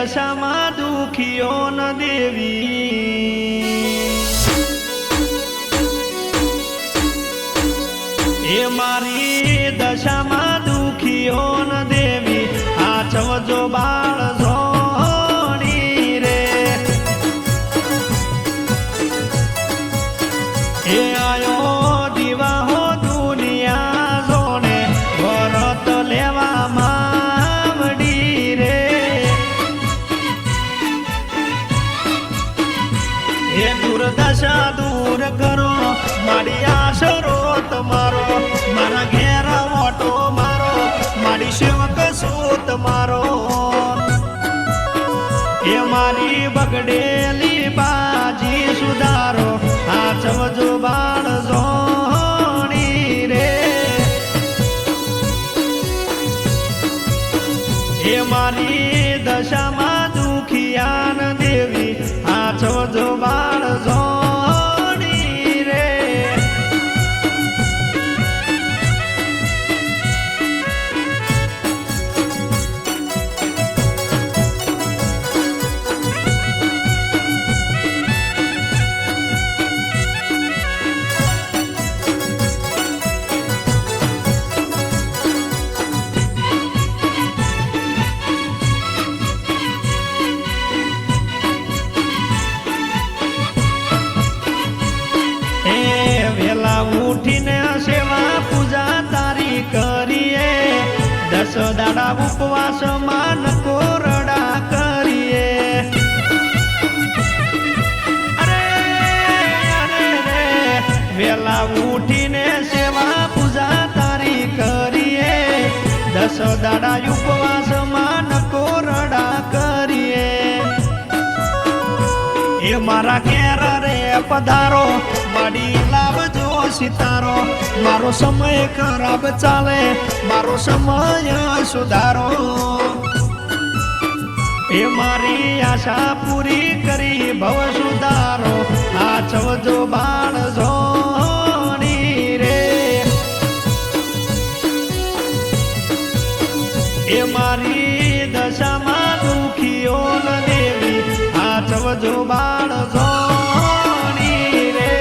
દશામાં દુખીઓ ન દેવી એ મારી દશામાં દુખીઓ ન દેવી આચવજો બાળ ઝોણી રે એ આયો દીવા હો દુનિયા જોણે ભરત લેવા માવડી રે એ દુર્દશા દૂર કરો મારી આશરો તમારો મારા ઘેર ઓટો મારો મારી સેવક શું તમારો એ મારી બગડેલી બાજી સુધારો આચવજો બાળ ઝોણી રે એ મારી દશામાં દુખિયાન દેવી આચવજો બાળ ઝોણી રે ઉઠીને સેવા પૂજા તારી કરીએ 10 દાડા ઉપવાસ માન કોરડા કરીએ અરે અરે રે વેલા ઉઠીને સેવા પૂજા તારી કરીએ 10 દાડા ઉપવાસ માન કોરડા કરીએ એ મારા ઘેર રે પધારો માડી લાવજો સિતારો મારો સમય ખરાબ ચાલે મારો સમય સુધારો એ મારી આશા પૂરી કરી ભવ સુધારો આચવજો બાળ ઝોણી રે એ મારી દશામાં દુખીઓ ન દેવી આચવજો બાળ ઝોણી રે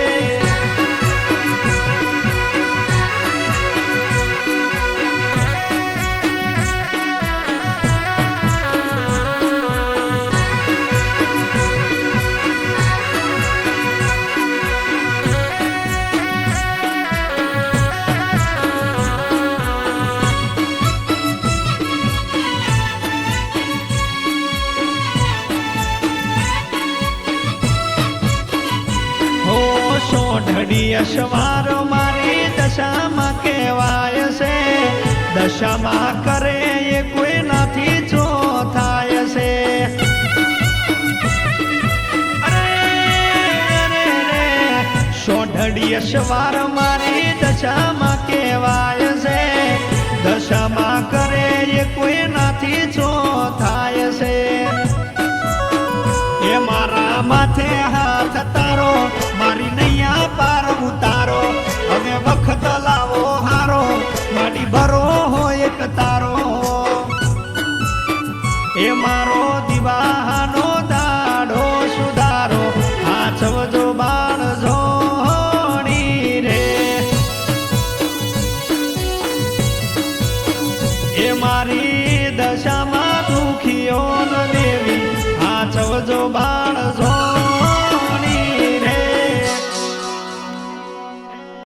ઢડી અસવાર મારી દશામાં કહેવાય છે દશામાં કરે એ કોઈ નાથી જો થાય છે અરે અરે રે સોઢડી અસવાર મારી દશામાં કહેવાય છે દશામાં કરે એ કોઈ નાથી જો થાય છે એ મારા માથે હાથ તારો મારી નૈયા પાર ઉતારો હવે વખત લાવો હારો મારી ભરો હોય એક તારો એ મારો દિવાહનો દાડો સુધારો આચવજો બાળ ઝોણી રે એ મારી